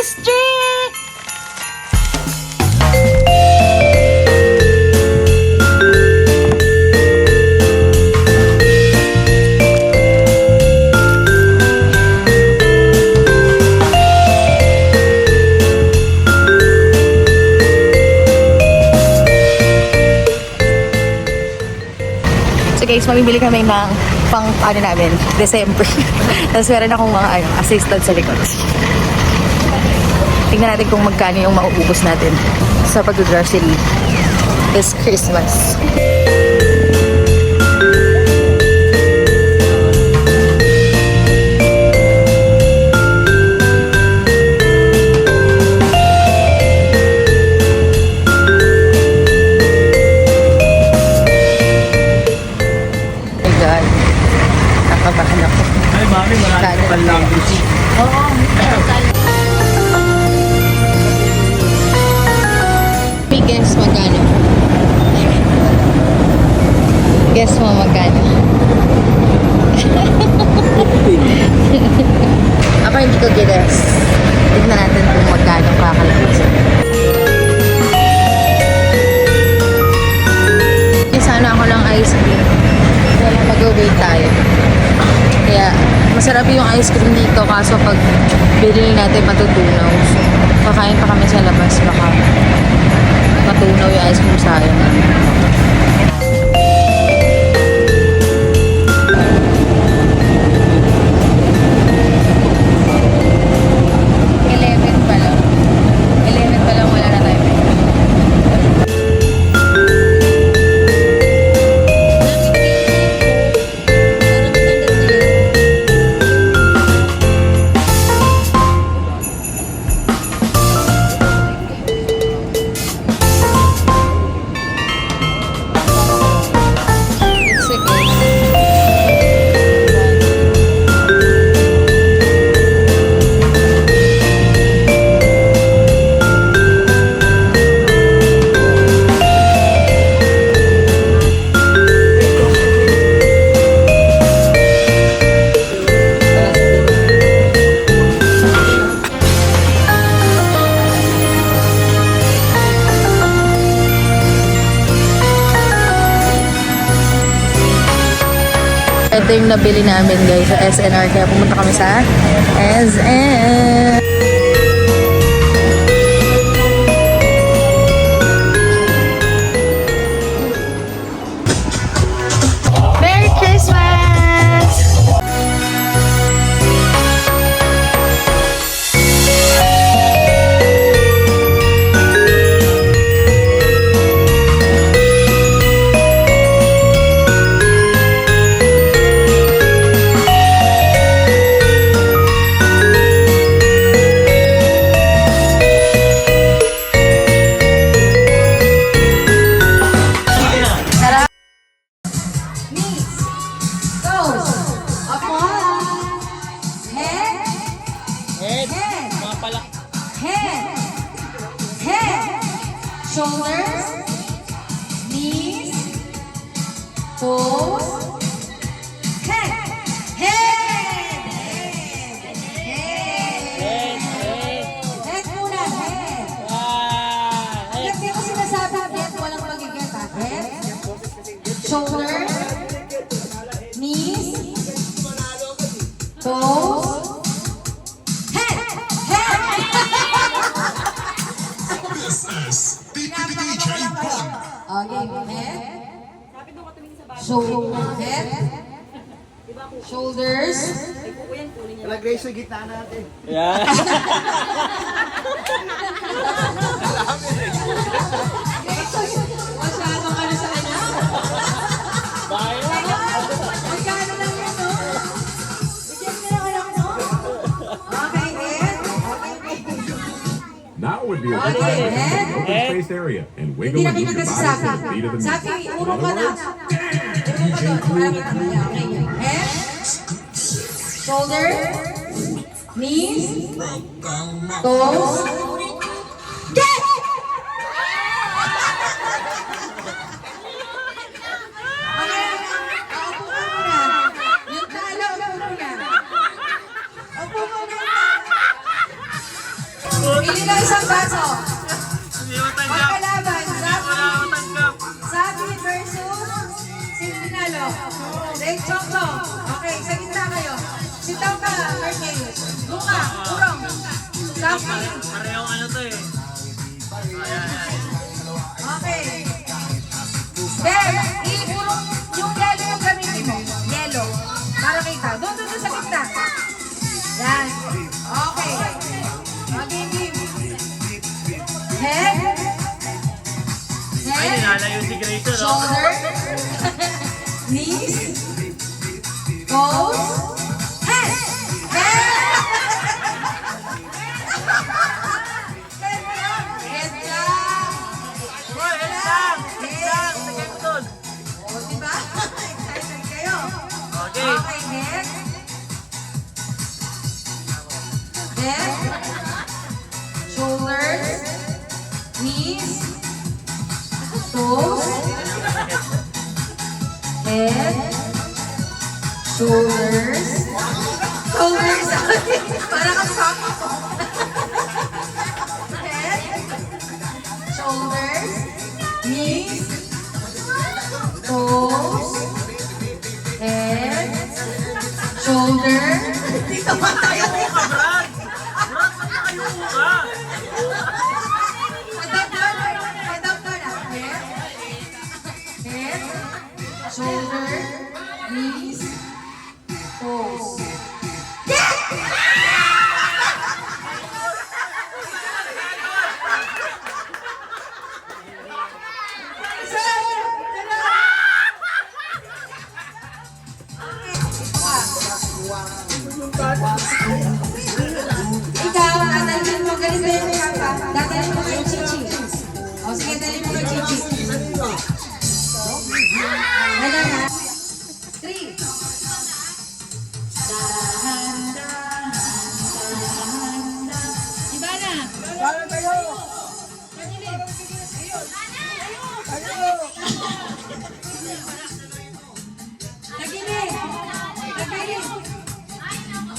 Chemistry! So guys, mamimili kami ng pang ano namin, December. Tapos meron akong mga assistant sa likod. Tingnan natin kung magkano yung mauubos natin sa pag-grocery this Christmas. Nakabahan ako. Ay, mami, marami pa lang. Oo. May guess magkano? Guess mo magkano? Ako hindi ko guess. Tignan natin kung magkano kakalabas. Sana ako lang ice cream. Wala mag-wait tayo. Kaya, masarap yung ice cream dito kaso pag bilhin natin matutunaw. So, kakain pa kami sa labas. Baka matunaw yung ice cream sa akin. Ito yung nabili namin guys sa SNR. Kaya pumunta kami sa SN. Merry Christmas! Shoulders, knees, toes, head, head, head, head, head muna, head. Hindi ko sinasabi head, walang magiget ha. Head, shoulders, knees, toes, head, shoulders. Lagay sa gitna natin. Yeah. Masyadong ano sa kanya? Magkano lang yun, no? Bigyan mo na alam, no? Okay, head. Now would be a good time to take an open space area and wiggle and move your body to the beat of the music. Sabi, In urong ka other na. words, Head, shoulder, knees, toes, get! Pili ng isang baso. Hindi mo tanggap. Magkalaban, Wala ko tanggap. Sabi versus Sintinalo. Red Choco. Okay, sa gitna kayo. Sitaw ka, Marquez. Luka, Urong. Sabi. Parehong ano to eh. Ayan. Okay. Ben, iurong yung yellow yung gamitin mo. Yellow. Para kita. Doon sa gitna. Yan. Okay. Okay, game. Head. Ay, Head. ninalayo si Grayson, no? Shoulder. Knees. Toes. Head. Head. Head lang. Hoy, head lang! Head lang! Tagay mo dun. O, diba? Excited kayo. Okay. Okay, head. Head. Shoulders. Knees. Toes. Head. Shoulders. Shoulders. Para kang sako. Head. Shoulders. Knees. Toes. Head. Shoulder. Dito ba tayo? Brad! Brad, ba't nakayuko ka? Adapt ka na. Head. Head. Shoulder. Knees. Toes. Ikaw, dadalhin mo, ganito yung kapa. Dadalhin mo kay Chichi. O sige, dadalhin mo kay Chichi. Ganyan ha. 3. Dahan, dahan, dahan, dahan. Iba na. Pagilid. Tagilid. Tagilid.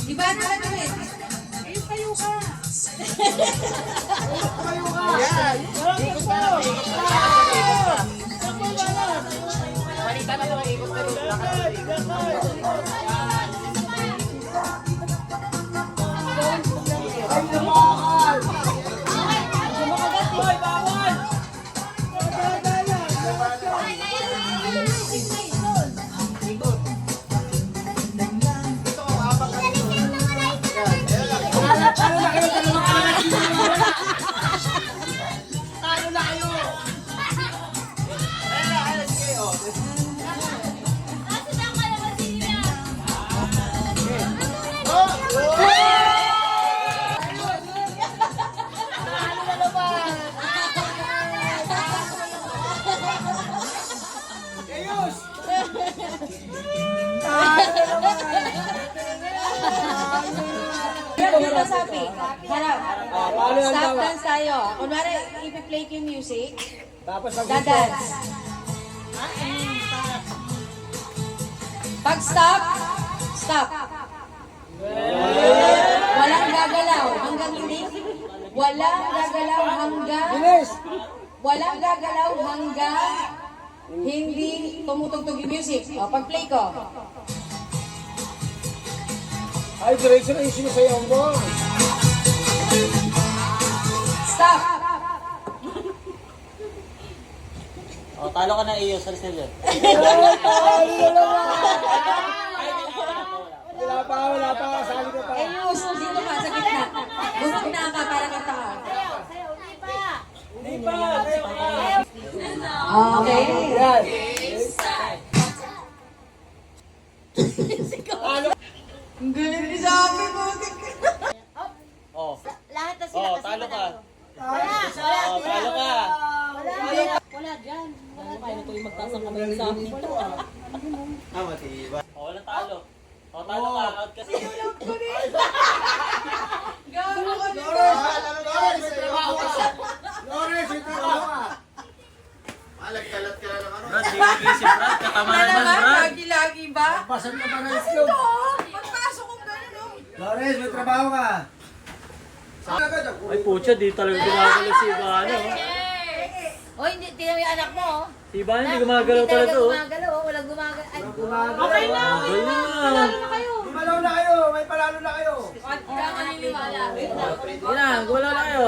Iba na tagilid. Tayo ka. Dito sabi, harap. Stop dance tayo. Kunwari, ipi-play ko yung music. Dadance. Pag stop, stop. Walang gagalaw hanggang hindi. Walang gagalaw hanggang. Walang gagalaw hanggang hindi tumutugtog yung music. O, pag-play ko. Ay, diretso na yung sinasayaw mo. Stop. O, talo ka na iyo sa Rizal. Wala pa. Sali ka pa. Elios, dito ka sa gitna. Bumag na ka para kita ka. Okay. Yan. Ang galing ni sabi mo. O, Lahat na sila kasi talo ka. Wala. O, talo ka. Wala dyan. Matiba. O, walang talo. O, talo ka. Out kasi. Gago ka dito. Lores, may trabaho ka. Malagkalat ka na ng ano. Brad, di mag-isip, Brad. Katama naman, Brad. Lagi-lagi ba? Pasok ka pa ng itlog. Pagpasok ko gano'n, no? Lores, may trabaho ka. Ay, pucha, di talaga gumagalaw si Ivana. O, hindi, tingnan mo yung anak mo. oh. Si Ivana hindi gumagalaw Hindi talaga talaga. Oh. gumagalaw. oh. Walang gumagalaw. Ay, Okay na. Malaw na kayo, may palalo na kayo. Hindi na, gumalaw na kayo.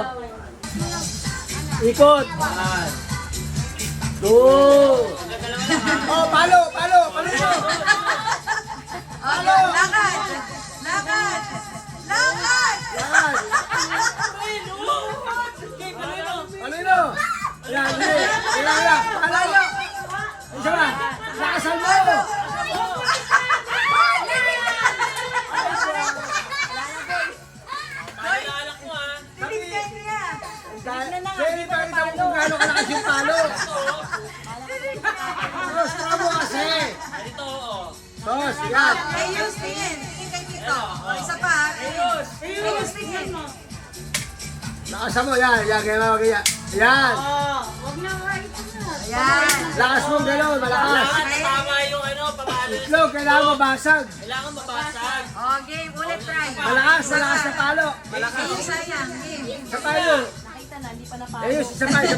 Ikot. 1, 2. Oh, palo mo. Okay, lakad! Lakad! Lakad! Yan. Palino. Yan, hindi. Yan. Palalo. Isa ba? Lakasan mo. Sige, pakita mo kung gaano kalakas yung palo. Sos, tama mo kasi. Sos, yan. Ayos, tingin. Tingin kay Tito. O, isa pa. Ayos. Ayos, tingin. Lakasan mo, yan. Yan, kaya mga kaya. Yan. Ayan. Lakas mo gano'n, malakas. Tama yung ano, pamalo. Itlog, kailangan mabasag. Kailangan mabasag. O, game. Ulit, try. Malakas na palo. Malakas. Ayos, sayang. Game. Sa palo. Ayos, isa pa. Hindi,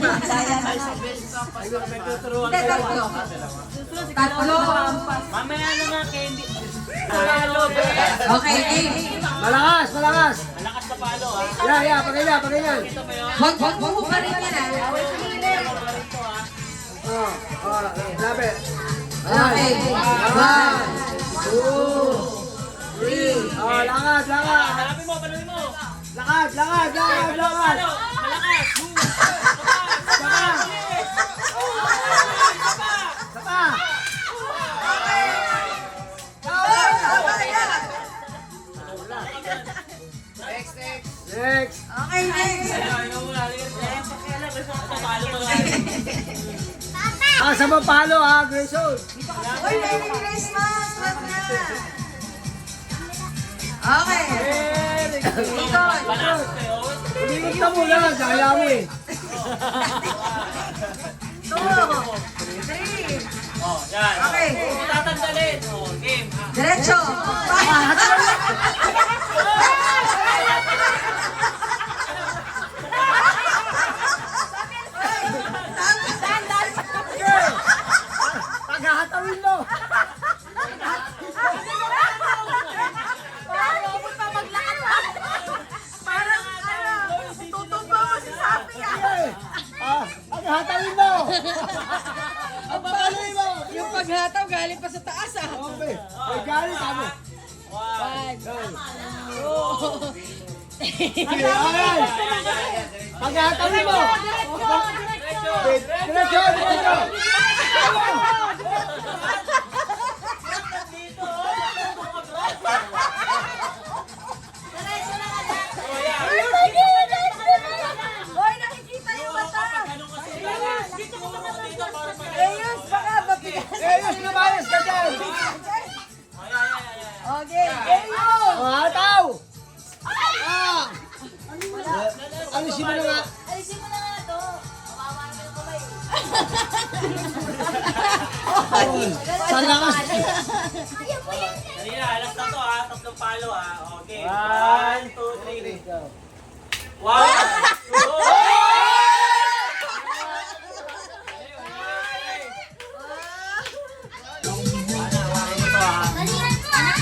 tatlo. Tatlo. Mamaya na nga, Candy. Palo, be. Okay, game. Malakas. Malakas na palo, ha? Yan, pagkailan. Huwag mo hubarin yan, ha? Labi. Okay. 1, 2, 3. Lakad. Hanapin mo, panuhin mo. Lakad. Malakas. Isa pa. Next. Okay, next. Sa mga palo ha, Grayson. Uy, Merry Christmas! Wag na! Okay. Ikot. Umikot ka muna, kaya mo eh. 2, 3. Oh, yan. Okay. Tatandalin. Oh, game. Diretso. Paghahatawin mo. Paghahatawin mo. Paghahatawin mo. Yung paghataw galing pa sa taas, ah. Okay. May galit ako. Okay. Paghahatawin mo. Diretso. Hoy, nakikita yung mata. Ayos, baka mapigas. Ayos, lumayas ka dyan. Okay. Ayos. Hataw. Alisin mo na nga. alisin mo na nga to. Kawawa naman ang kamay. Sa lakas. Kanina, alas na to, ha? Tatlong palo, ha? Okay. 1, 2, 3. 1, 2,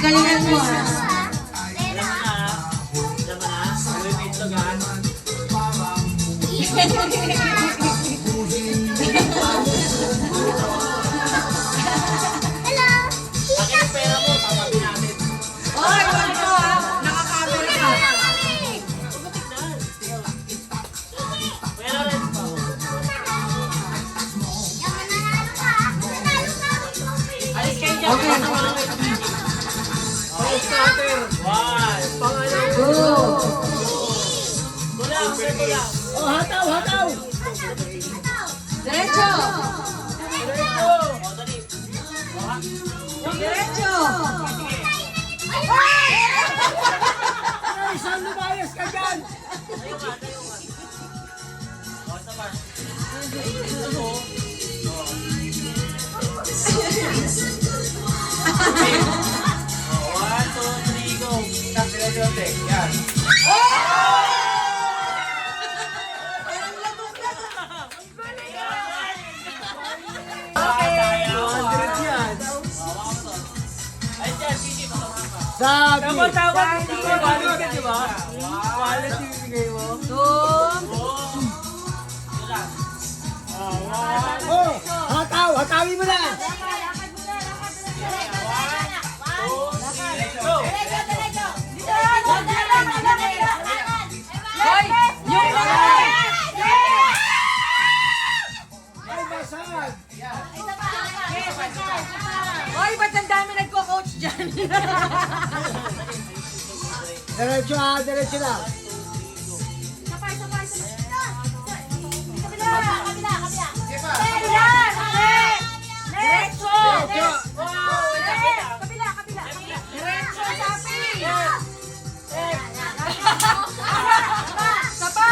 Galingan mo, ah. Hoy, wag mo, ah. Nakakamera ka. Okay. Oh, hataw. Diretso. Diretso. Isang lumayas ka dyan. One, two, three, go. Yan. Sabi. Tawag, wallet ka, di ba? Wallet yung bibigay mo. Oh, hatawin mo na. Hoy! Yung mga... Ay, basag. Hoy, ba't ang dami nagko-coach dyan? Diretso lang. Diretso! Sapa!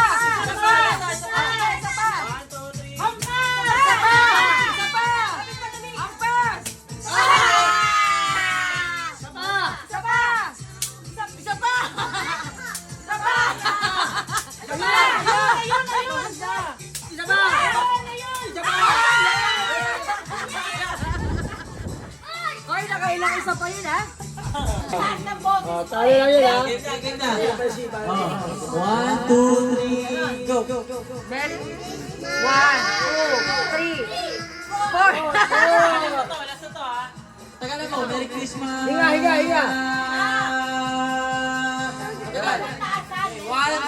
Hoy, nakailang isa pa yun, ha? Oh, talo lang yun, ha? Ganda. 1, 2, 3, go. Then, 1, 2, 3, 4. Last na to, ha? Tagalan mo, Merry Christmas. Hinga. 1,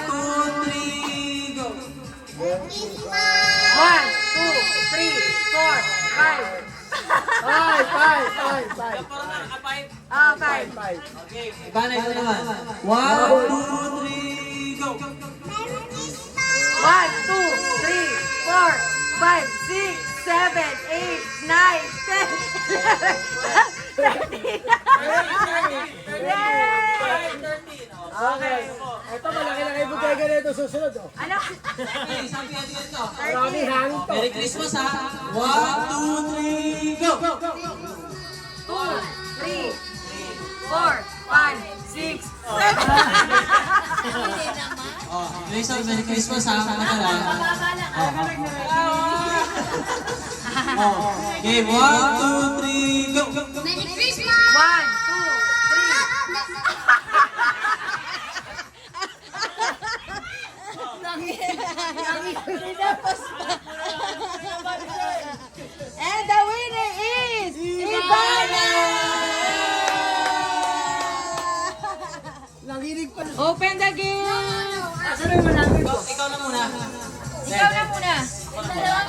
2, 3, go. 1, 2, 3, 4, 5. Five. Parang nakaka-five. Ah, 5. Okay, iba na ito naman. 1, 2, 3, go. 1, 2, 3, 4, 5, 6, 7, 8, 9, 10, 11, 12, 13. Okay. Ito, malaki-laki butega na ito susunod, oh. Ano? Okay, sabi natin ito. Maraming hangin to. Merry Christmas, ha? 1, 2, 3, go. 2, 3, 4, 5, 6, 7. Oh, Merry Christmas, ha? Matala. Okay, 1, 2, 3, go. Merry Christmas! 1, 2, 3. And the winner is Ivana! Nanginig pa. Open the game! Asan na yung manamig ko? Ikaw na muna. Ikaw na muna.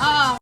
Oo.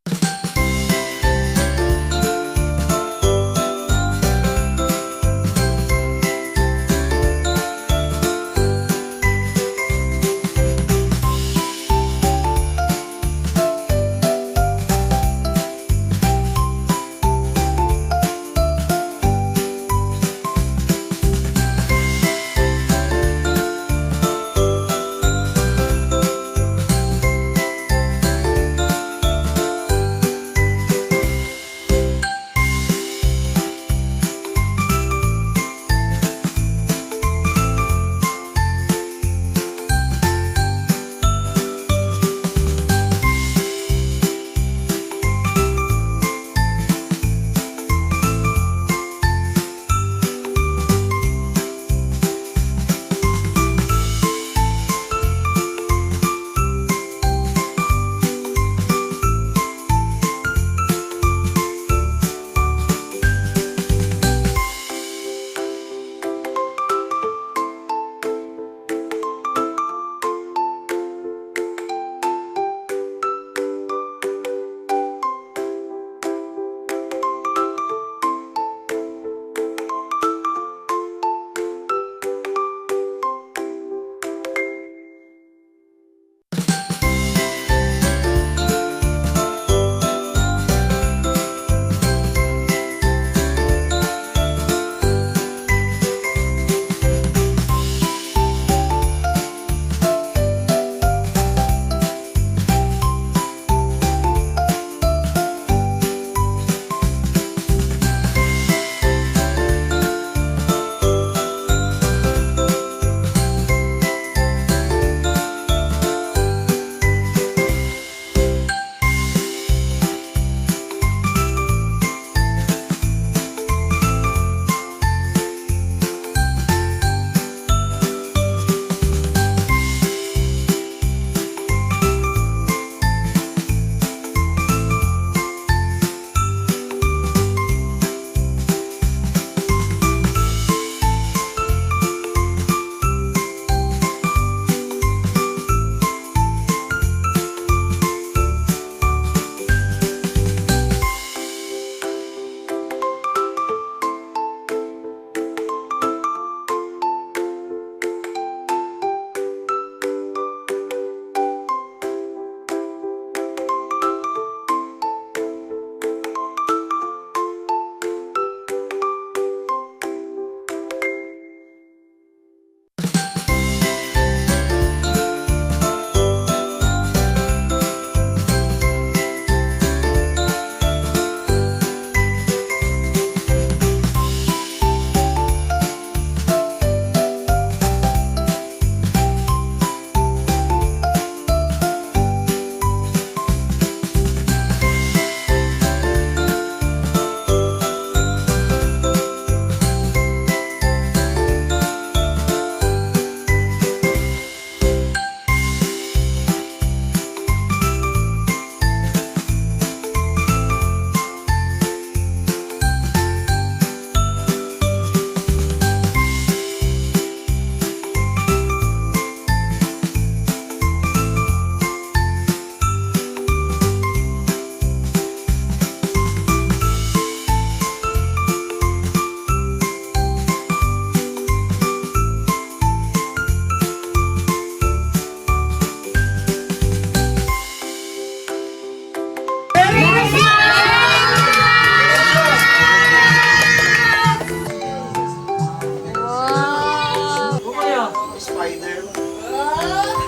spider. Oh!